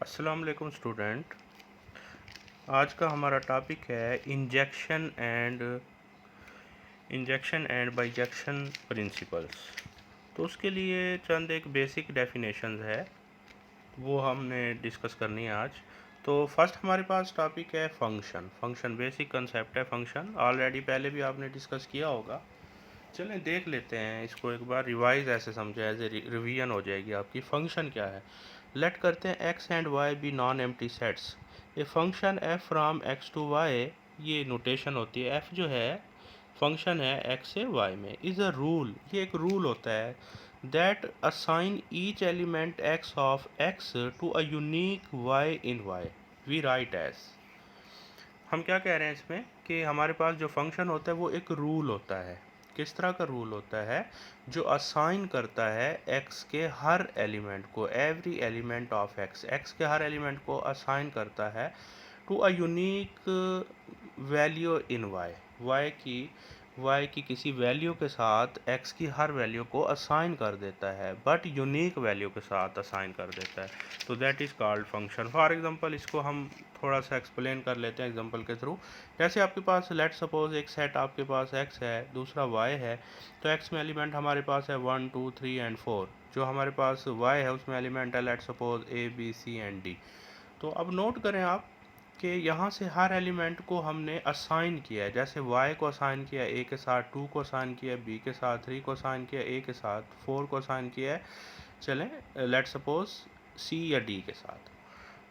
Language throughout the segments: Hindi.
अस्सलाम वालेकुम स्टूडेंट। आज का हमारा टॉपिक है इंजेक्शन एंड बाइजेक्शन प्रिंसिपल्स। तो उसके लिए चंद एक बेसिक डेफिनेशंस है, वो हमने डिस्कस करनी है आज। तो फर्स्ट हमारे पास टॉपिक है फंक्शन बेसिक कंसेप्ट है फंक्शन। ऑलरेडी पहले भी आपने डिस्कस किया होगा। चलें देख लेते हैं इसको एक बार, रिवाइज ऐसे समझे, एज ए रिवीजन हो जाएगी आपकी। फंक्शन क्या है? लेट करते हैं X and Y be non empty sets. A function f from X to Y, ये नोटेशन होती है। एफ जो है फंक्शन है एक्स से वाई में, इज़ अ रूल, ये एक रूल होता है that assign each element x of X to a unique y in Y. We write as, हम क्या कह रहे हैं इसमें कि हमारे पास जो फंक्शन होता है वो एक रूल होता है। किस तरह का रूल होता है? जो असाइन करता है एक्स के हर एलिमेंट को, every element of X, X के हर एलिमेंट को असाइन करता है to a unique value in Y, Y की किसी वैल्यू के साथ एक्स की हर वैल्यू को असाइन कर देता है, बट यूनिक वैल्यू के साथ असाइन कर देता है। तो that is called function. For example इसको हम थोड़ा सा एक्सप्लेन कर लेते हैं एग्जांपल के थ्रू। जैसे आपके पास लेट सपोज एक सेट आपके पास एक्स है, दूसरा वाई है। तो एक्स में एलिमेंट हमारे पास है 1 2 3 एंड 4। जो हमारे पास वाई है उसमें एलिमेंट है let suppose a b c and d. तो अब नोट करें आप कि यहाँ से हर एलिमेंट को हमने असाइन किया है। जैसे y को असाइन किया a के साथ, 2 को असाइन किया b के साथ, 3 को असाइन किया a के साथ, 4 को असाइन किया है चलें लेट सपोज c या d के साथ।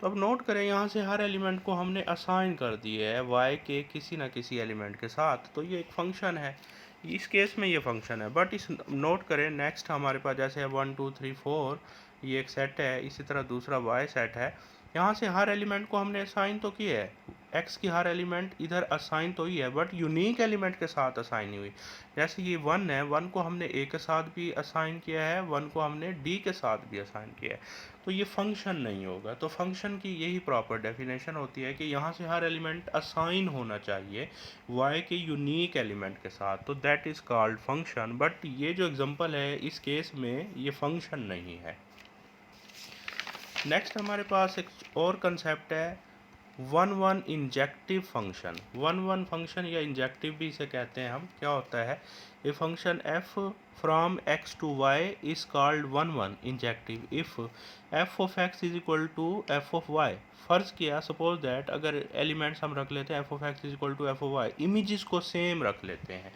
तो अब नोट करें यहाँ से हर एलिमेंट को हमने असाइन कर दिया है y के किसी ना किसी एलिमेंट के साथ। तो ये एक फंक्शन है, इस केस में ये फंक्शन है। बट इस नोट करें नेक्स्ट हमारे पास जैसे है 1 2 3 4, ये एक सेट है। इसी तरह दूसरा y सेट है। यहाँ से हर एलिमेंट को हमने असाइन तो किया है, एक्स की हर एलिमेंट इधर असाइन तो ही है, बट यूनिक एलिमेंट के साथ असाइन हुई। जैसे ये 1 है, 1 को हमने a के साथ भी असाइन किया है, 1 को हमने d के साथ भी असाइन किया है। तो ये फंक्शन नहीं होगा। तो फंक्शन की यही प्रॉपर डेफिनेशन होती है कि यहाँ से हर एलिमेंट असाइन होना चाहिए y के यूनिक एलिमेंट के साथ। तो that is called function. But ये जो एग्जांपल है इस केस में ये फंक्शन नहीं है। नेक्स्ट हमारे पास एक और कंसेप्ट है one one injective function. One one function या इंजेक्टिव भी इसे कहते हैं हम। क्या होता है? A function f from X to Y is called one one injective if f of x is equal to F of y. फर्ज किया सपोज दैट, अगर एलिमेंट्स हम रख लेते हैं f of x is equal to F of y, images को सेम रख लेते हैं।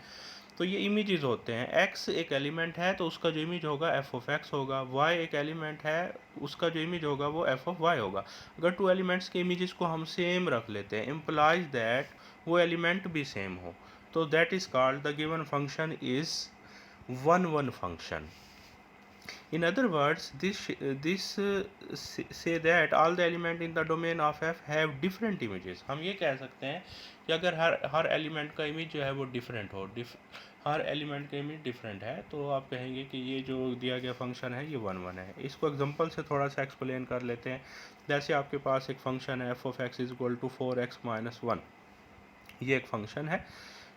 तो ये इमेजेस होते हैं। x एक एलिमेंट है तो उसका जो इमेज होगा f ऑफ x होगा, y एक एलिमेंट है उसका जो इमेज होगा वो f ऑफ y होगा। अगर टू एलिमेंट्स के इमेजेस को हम सेम रख लेते हैं, इम्प्लाइज दैट वो एलिमेंट भी सेम हो। तो that is called the given function is one one function. In other words, say that all the element in the domain of f have different images. हम ये कह सकते हैं कि अगर हर एलिमेंट का इमेज जो है वो डिफरेंट हो, हर एलिमेंट का इमेज डिफरेंट है, तो आप कहेंगे कि ये जो दिया गया फंक्शन है ये वन वन है। इसको एग्जांपल से थोड़ा सा एक्सप्लेन कर लेते हैं। जैसे आपके पास एक फंक्शन है f of x is equal to 4x-1, ये एक फंक्शन है।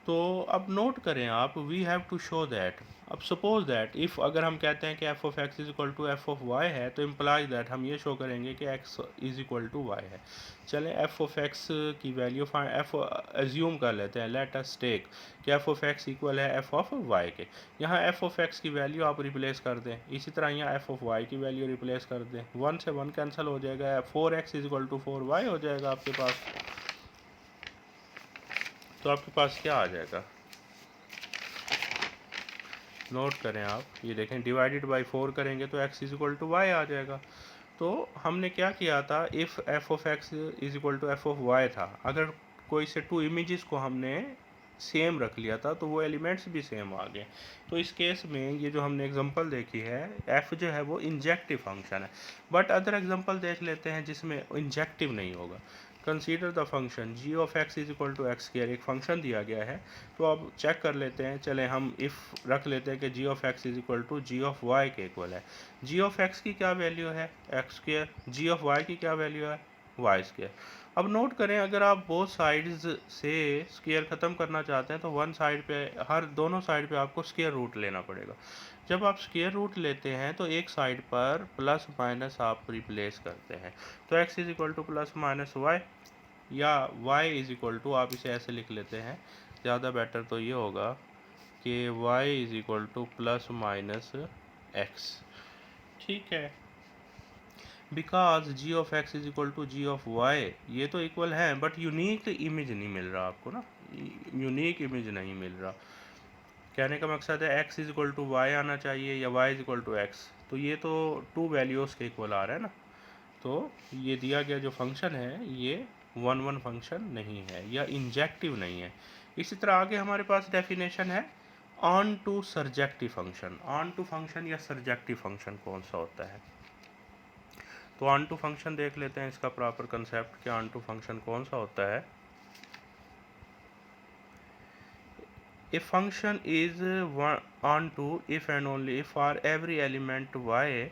तो अब नोट करें आप, we have to show that, अब सपोज दैट इफ़ अगर हम कहते हैं कि f of x is equal to F of y है, तो इम्प्लाइज दैट हम ये शो करेंगे कि x is equal to y है। चलें एफ ऑफ एक्स की वैल्यू एफ एज्यूम कर लेते हैं, लेट अस टेक कि एफ ऑफ एक्स इक्वल है एफ ऑफ वाई के। यहाँ एफ ऑफ एक्स की वैल्यू आप रिप्लेस कर दें, इसी तरह यहाँ एफ ऑफ वाई की वैल्यू रिप्लेस कर दें। 1 से 1 कैंसिल हो जाएगा, 4x is equal to 4y हो जाएगा आपके पास। तो आपके पास क्या आ जाएगा? नोट करें आप, ये देखें डिवाइडेड बाई 4 करेंगे तो x is equal to Y आ जाएगा। तो हमने क्या किया था, if F of x is equal to F of Y था, अगर कोई से टू इमेजेस को हमने सेम रख लिया था तो वो एलिमेंट्स भी सेम आ गए। तो इस केस में ये जो हमने एग्जांपल देखी है, f जो है वो इंजेक्टिव फंक्शन है। बट अदर एग्जांपल देख लेते हैं जिसमें इंजेक्टिव नहीं होगा। Consider the function g of x is equal to x square, एक फंक्शन दिया गया है। तो अब चेक कर लेते हैं, चलें हम इफ़ रख लेते हैं कि G of x is equal to ji of Y के इक्वल है। जी ऑफ एक्स की क्या वैल्यू है? X square. G of Y की क्या वैल्यू है? Y square. अब नोट करें, अगर आप बोथ साइड्स से स्क्वायर ख़त्म करना चाहते हैं तो वन साइड पे, हर दोनों साइड पे आपको स्क्वायर रूट लेना पड़ेगा। जब आप स्क्वायर रूट लेते हैं तो एक साइड पर प्लस माइनस आप रिप्लेस करते हैं। तो x is equal to plus minus y, या y इज इक्वल टू, आप इसे ऐसे लिख लेते हैं, ज़्यादा बेटर तो ये होगा कि y is equal to plus minus x. ठीक है, because g of x is equal to ji of y, ये तो इक्वल है बट यूनिक इमेज नहीं मिल रहा आपको ना, यूनिक इमेज नहीं मिल रहा। कहने का मकसद है x is equal to y आना चाहिए या y is equal to x, तो ये तो टू वैल्यूज़ के इक्वल आ रहा है ना। तो ये दिया गया जो फंक्शन है ये वन वन फंक्शन नहीं है या इंजेक्टिव नहीं है। इसी तरह आगे हमारे पास डेफिनेशन है onto surjective function. Onto function या सरजेक्टिव फंक्शन कौन सा होता है? तो ऑन टू फंक्शन देख लेते हैं, इसका प्रॉपर कंसेप्ट कि ऑन टू फंक्शन कौन सा होता है। A function is on to if and only if for every element y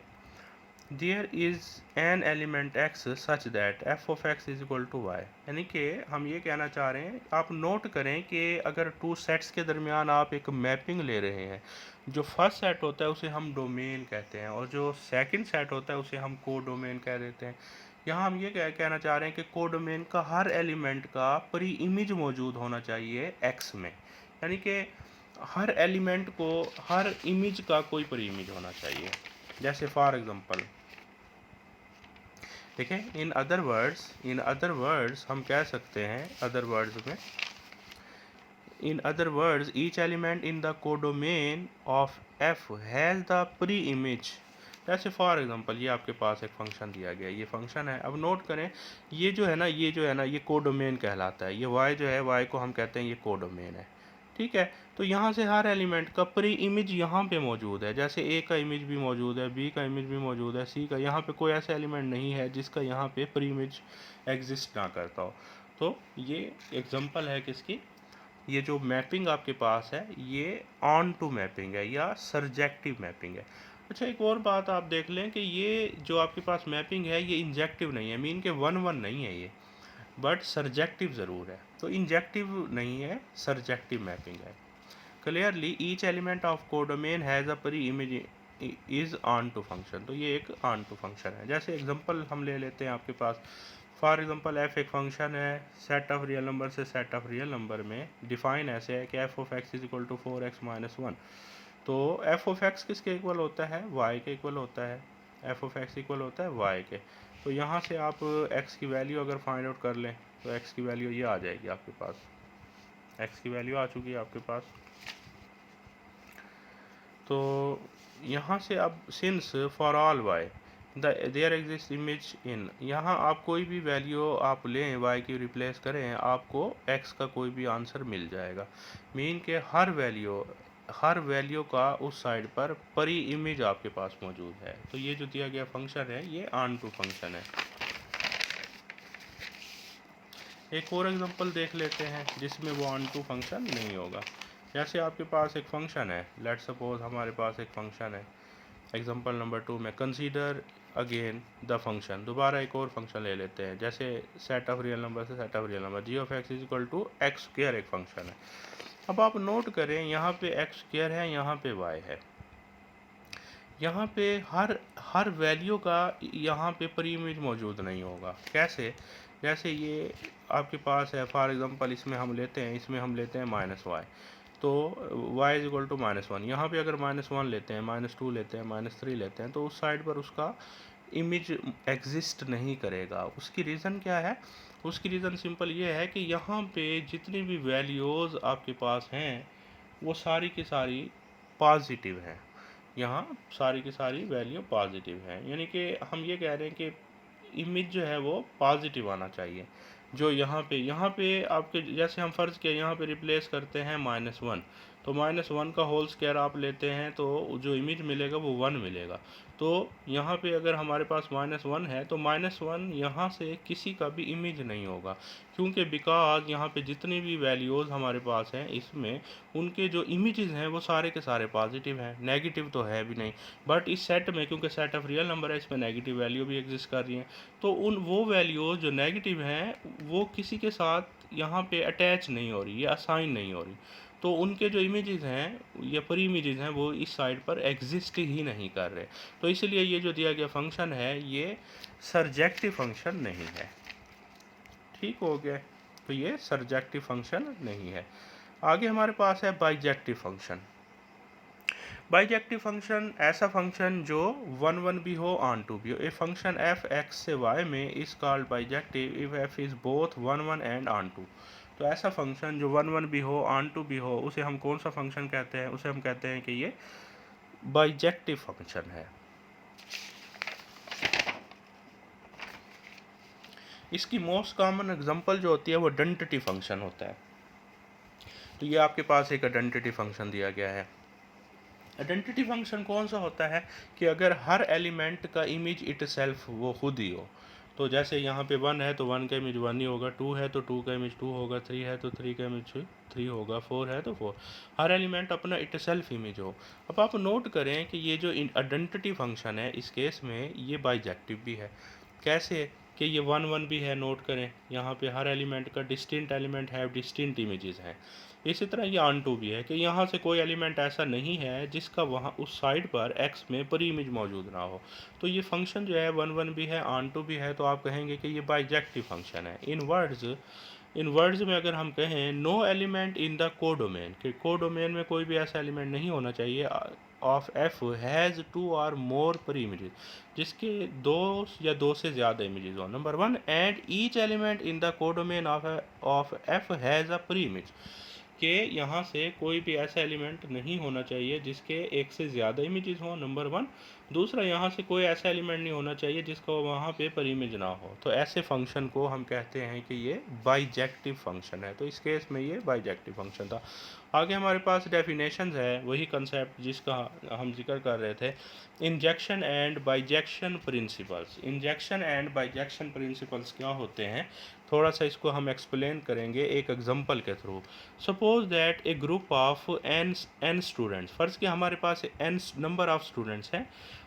there is an element x such that f of x is equal to y। यानी कि हम ये कहना चाह रहे हैं, आप नोट करें कि अगर टू सेट्स के दरमियान आप एक मैपिंग ले रहे हैं, जो फर्स्ट सेट होता है उसे हम डोमेन कहते हैं और जो सेकंड सेट होता है उसे हम को डोमेन कह देते हैं। यहाँ हम ये कहना चाह रहे हैं कि को डोमेन का हर एलिमेंट का प्री इमेज मौजूद होना चाहिए x में, यानी कि हर एलिमेंट को, हर इमेज का कोई प्री इमेज होना चाहिए। जैसे फॉर एग्जांपल देखें, इन अदर वर्ड्स हम कह सकते हैं, अदर वर्ड्स में, in other words each element in the codomain of f has the pre image. जैसे फॉर एग्जांपल ये आपके पास एक फंक्शन दिया गया, ये फंक्शन है। अब नोट करें, ये जो है ना ये कोडोमेन कहलाता है। ये y जो है, y को हम कहते हैं ये कोडोमेन है। ठीक है, तो यहाँ से हर एलिमेंट का प्री इमेज यहाँ पे मौजूद है। जैसे ए का इमेज भी मौजूद है, बी का इमेज भी मौजूद है, सी का, यहाँ पे कोई ऐसा एलिमेंट नहीं है जिसका यहाँ पे प्री इमेज एग्जिस्ट ना करता हो। तो ये एग्जांपल है किसकी, ये जो मैपिंग आपके पास है ये ऑन टू मैपिंग है या सरजेक्टिव मैपिंग है। अच्छा, एक और बात आप देख लें कि ये जो आपके पास मैपिंग है ये इंजेक्टिव नहीं है, मीन के वन वन नहीं है ये, बट सरजेक्टिव ज़रूर है। तो इंजेक्टिव नहीं है, सरजेक्टिव मैपिंग है। Clearly each element of codomain has a pre image is onto function. तो ये एक ऑन टू फंक्शन है। जैसे एग्जांपल हम ले लेते हैं, आपके पास फॉर एग्जांपल f एक फंक्शन है, सेट ऑफ रियल नंबर से सेट ऑफ रियल नंबर में डिफाइन ऐसे है कि f of x is equal to 4x minus 1। तो f ऑफ x किसके इक्वल होता है? y के इक्वल होता है। f ऑफ x इक्वल होता है y के। तो यहाँ से आप x की वैल्यू अगर फाइंड आउट कर लें तो x की वैल्यू ये आ जाएगी आपके पास, x की वैल्यू आ चुकी है आपके पास। तो यहाँ से अब since for all y there exist image in, यहाँ आप कोई भी वैल्यू आप लें, y की रिप्लेस करें, आपको x का कोई भी आंसर मिल जाएगा। मीन के हर वैल्यू का उस साइड पर प्री इमेज आपके पास मौजूद है। तो ये जो दिया गया फंक्शन है ये ऑन टू फंक्शन है। एक और एग्जांपल देख लेते हैं जिसमें वो ऑन टू फंक्शन नहीं होगा। जैसे आपके पास एक फंक्शन है, लेट सपोज हमारे पास एक फंक्शन है, एग्जांपल नंबर 2 में कंसीडर अगेन द फंक्शन, दोबारा एक और फंक्शन ले लेते हैं। जैसे सेट ऑफ रियल नंबर से set of real number, g of x is equal to x square एक फंक्शन है। अब आप नोट करें, यहाँ पे एक्स स्क्वायर है, यहाँ पे वाई है, यहाँ पे हर वैल्यू का यहाँ पे प्री इमेज मौजूद नहीं होगा। कैसे? जैसे ये आपके पास है, फॉर एग्जांपल इसमें हम लेते हैं माइनस वाई, तो y is equal to minus 1। यहाँ पर अगर -1 लेते हैं, -2 लेते हैं, -3 लेते हैं, तो उस साइड पर उसका इमेज एग्जिस्ट नहीं करेगा। उसकी रीज़न क्या है? उसकी रीज़न सिंपल ये है कि यहाँ पे जितनी भी वैल्यूज़ आपके पास हैं वो सारी की सारी पॉजिटिव हैं। यहाँ सारी की सारी वैल्यू पॉजिटिव हैं, यानी कि हम ये कह रहे हैं कि इमेज जो है वो पॉजिटिव आना चाहिए। जो यहाँ पे आपके, जैसे हम फ़र्ज़ किया यहाँ पे रिप्लेस करते हैं -1, तो -1 का होल स्क्वायर आप लेते हैं तो जो इमेज मिलेगा वो 1 मिलेगा। तो यहाँ पे अगर हमारे पास -1 है तो -1 यहाँ से किसी का भी इमेज नहीं होगा, क्योंकि बिकॉज यहाँ पे जितनी भी वैल्यूज़ हमारे पास हैं इसमें उनके जो इमेजेस हैं वो सारे के सारे पॉजिटिव हैं, नेगेटिव तो है भी नहीं। बट इस सेट में क्योंकि सेट ऑफ रियल नंबर है, इसमें नेगेटिव वैल्यू भी एग्जिस्ट कर रही हैं, तो उन वो वैल्यूज़ जो नेगेटिव हैं वो किसी के साथ यहाँ पे अटैच नहीं हो रही या असाइन नहीं हो रही, तो उनके जो इमेजेस हैं या प्री इमेजेस हैं वो इस साइड पर एग्जिस्ट ही नहीं कर रहे। तो इसलिए ये जो दिया गया फंक्शन है ये सरजेक्टिव फंक्शन नहीं है। ठीक हो गया, तो ये सरजेक्टिव फंक्शन नहीं है। आगे हमारे पास है बाइजेक्टिव फंक्शन। बाइजेक्टिव फंक्शन ऐसा फंक्शन जो 1 भी हो ऑन टू भी हो। ए फंक्शन एफ एक्स से वाई में is called bijective if f is both 1 and onto. तो ऐसा फंक्शन जो 1 भी हो ऑन टू भी हो उसे हम कौन सा फंक्शन कहते हैं? उसे हम कहते हैं कि ये बाइजेक्टिव फंक्शन है। इसकी मोस्ट कॉमन एग्जांपल जो होती है वो आइडेंटिटी फंक्शन होता है। तो ये आपके पास एक आइडेंटिटी फंक्शन दिया गया है। आइडेंटिटी फंक्शन कौन सा होता है कि अगर हर एलिमेंट का इमेज इटसेल्फ वो खुद ही हो। तो जैसे यहाँ पे 1 है तो 1 का इमेज 1 ही होगा, 2 है तो 2 का इमेज 2 होगा, 3 है तो 3 का इमेज 3 होगा, 4 है तो 4। हर एलिमेंट अपना इटसेल्फ इमेज हो। अब आप नोट करें कि ये जो आइडेंटिटी फंक्शन है इस केस में ये बाइजेक्टिव भी है। कैसे कि ये 1 भी है, नोट करें यहाँ पे हर एलिमेंट का डिस्टिंक्ट एलिमेंट है, डिस्टिंक्ट इमेजेस हैं। इसी तरह ये ऑन टू भी है कि यहाँ से कोई एलिमेंट ऐसा नहीं है जिसका वहाँ उस साइड पर एक्स में प्री इमेज मौजूद ना हो। तो ये फंक्शन जो है 1 भी है, ऑन टू भी है, तो आप कहेंगे कि ये बाइजेक्टिव फंक्शन है। इन वर्ड्स में अगर हम कहें no element in the codomain, कि कोडोमेन में कोई भी ऐसा एलिमेंट नहीं होना चाहिए ऑफ एफ हैज़ 2 और मोर प्री इमेजेस, जिसके 2 या 2 से ज़्यादा इमेजेस हो। Number 1 and each element in the codomain of F has a pre image, कि यहाँ से कोई भी ऐसा एलिमेंट नहीं होना चाहिए जिसके एक से ज़्यादा इमेजेस हों, नंबर 1। दूसरा, यहाँ से कोई ऐसा एलिमेंट नहीं होना चाहिए जिसका वहाँ पे पर इमेज ना हो। तो ऐसे फंक्शन को हम कहते हैं कि ये बाइजेक्टिव फंक्शन है। तो इस केस में ये बाइजेक्टिव फंक्शन था। आगे हमारे पास डेफिनेशंस है, वही कंसेप्ट जिसका हम जिक्र कर रहे थे, injection and bijection principles. Injection and bijection principles क्या होते हैं, थोड़ा सा इसको हम एक्सप्लेन करेंगे एक एग्जांपल के through. Suppose that a group of N students, फ़र्ज़ कि हमारे पास एन नंबर ऑफ स्टूडेंट्स हैं,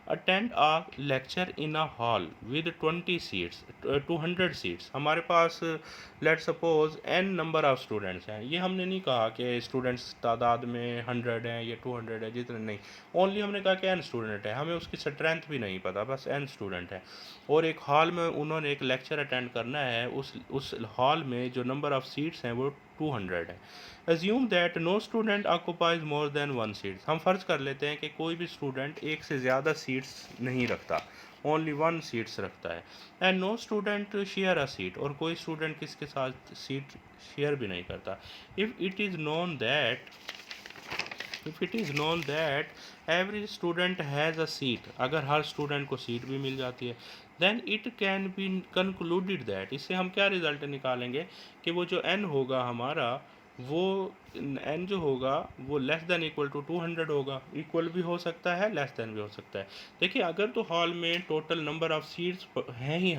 attend a lecture in a hall with 20 seats, 200 seats. हमारे पास let suppose N number of students हैं। ये हमने नहीं कहा कि स्टूडेंट्स तादाद में 100 हैं या 200 है, जितने नहीं, ओनली हमने कहा कि एन स्टूडेंट है, हमें उसकी स्ट्रेंथ भी नहीं पता, बस एन स्टूडेंट है। और एक हॉल में उन्होंने एक लेक्चर अटेंड करना है, उस हॉल में जो नंबर ऑफ़ सीट्स हैं वो 200 है। Assume that no student occupies more than 1 seat. हम फ़र्ज कर लेते हैं कि कोई भी स्टूडेंट एक से ज़्यादा सीट्स नहीं रखता, ओनली 1 सीट्स रखता है। And no student share a seat, और कोई स्टूडेंट किसके साथ सीट शेयर भी नहीं करता। If it is known that every student has a seat, अगर हर स्टूडेंट को सीट भी मिल जाती है, then it can be concluded that, इससे हम क्या रिजल्ट निकालेंगे कि वो जो n होगा हमारा, वो n जो होगा वो लेस देन इक्वल टू 200 होगा। इक्वल भी हो सकता है, लेस देन भी हो सकता है। देखिए, अगर तो हॉल में टोटल नंबर ऑफ़ सीट्स हैं ही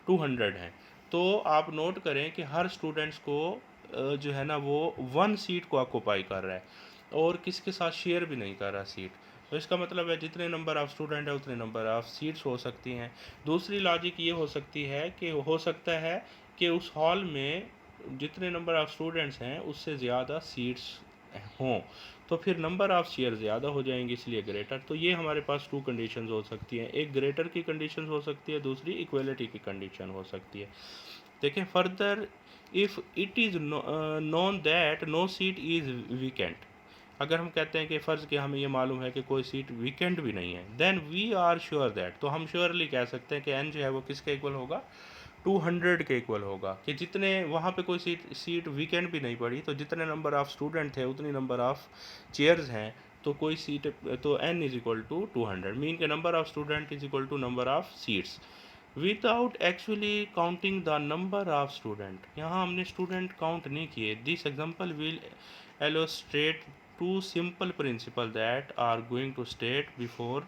200 हैं, तो आप नोट करें कि हर स्टूडेंट्स को जो है ना वो 1 सीट को ऑक्यूपाई कर रहा है और किसके साथ शेयर भी नहीं कर रहा सीट। तो इसका मतलब है जितने नंबर ऑफ़ स्टूडेंट है उतने नंबर ऑफ़ सीट्स हो सकती हैं। दूसरी लॉजिक ये हो सकती है कि हो सकता है कि उस हॉल में जितने नंबर ऑफ़ स्टूडेंट्स हैं उससे ज़्यादा सीट्स हों, तो फिर नंबर ऑफ़ शेयर ज़्यादा हो जाएंगे, इसलिए ग्रेटर। तो ये हमारे पास 2 कंडीशंस हो सकती हैं, एक ग्रेटर की कंडीशन हो सकती है, दूसरी इक्वलिटी की कंडीशन हो सकती है। देखें further, if it is known that no seat is vacant, अगर हम कहते हैं कि फ़र्ज़ कि हमें ये मालूम है कि कोई सीट वीकेंट भी नहीं है, then we are sure that, तो हम श्योरली कह सकते हैं कि एन जो है वो किसके इक्वल होगा, 200 के इक्वल होगा। कि जितने वहाँ पे कोई सीट वीकेंट भी नहीं पड़ी, तो जितने नंबर ऑफ़ स्टूडेंट थे उतनी नंबर ऑफ़ चेयर्स हैं, तो कोई सीट, तो n is equal to 200, mean के number of student is equal to number of seats without actually counting the number of student. यहाँ हमने स्टूडेंट काउंट नहीं किए। This example will illustrate two simple principles that are going to state before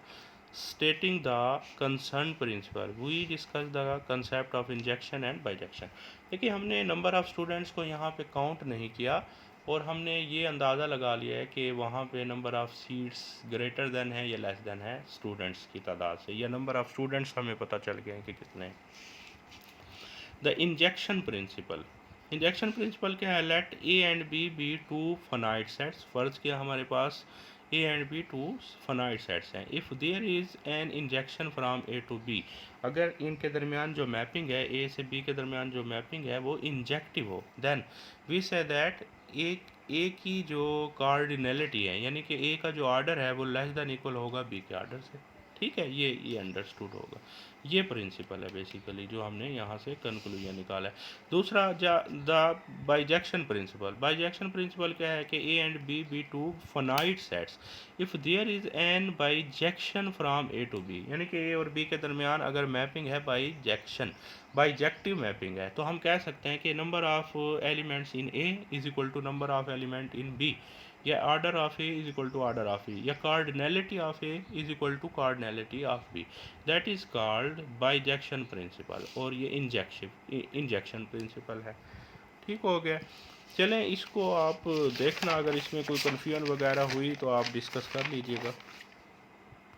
stating the concerned principle we discuss the concept of injection and bijection। देखिए हमने नंबर ऑफ़ स्टूडेंट्स को यहाँ पे काउंट नहीं किया और हमने ये अंदाज़ा लगा लिया है कि वहाँ पे number of seats greater than है या लेस देन है स्टूडेंट्स की तादाद से, या नंबर ऑफ़ स्टूडेंट्स हमें पता चल गया है कि कितने। द इंजेक्शन प्रिंसिपल क्या है? Let A and B two finite sets. फ़र्ज़ किया हमारे पास A and B two finite sets हैं। If there is an injection from A to B, अगर इनके दरमियान जो मैपिंग है, ए से बी के दरमियान जो मैपिंग है वो इंजेक्टिव हो, देन वी से दैट ए की जो कार्डिनलिटी है, यानी कि ए का जो आर्डर है वो लेस देन इक्वल होगा बी के आर्डर से। ठीक है, ये अंडरस्टूड होगा। ये प्रिंसिपल है बेसिकली जो हमने यहाँ से कंक्लूजन निकाला है। दूसरा द बाइजेक्शन प्रिंसिपल क्या है कि A and B two finite sets if there is a bijection from A to B, यानी कि ए और बी के दरमियान अगर मैपिंग है बाइजेक्टिव मैपिंग है, तो हम कह सकते हैं कि number of elements in A is equal to number of element in B, या order of A is equal to order of A, या cardinality of A is equal to cardinality of B. That is called bijection principle, और ये इंजेक्शन प्रिंसिपल है। ठीक हो गया। चलें इसको आप देखना, अगर इसमें कोई कन्फ्यूजन वगैरह हुई तो आप डिस्कस कर लीजिएगा।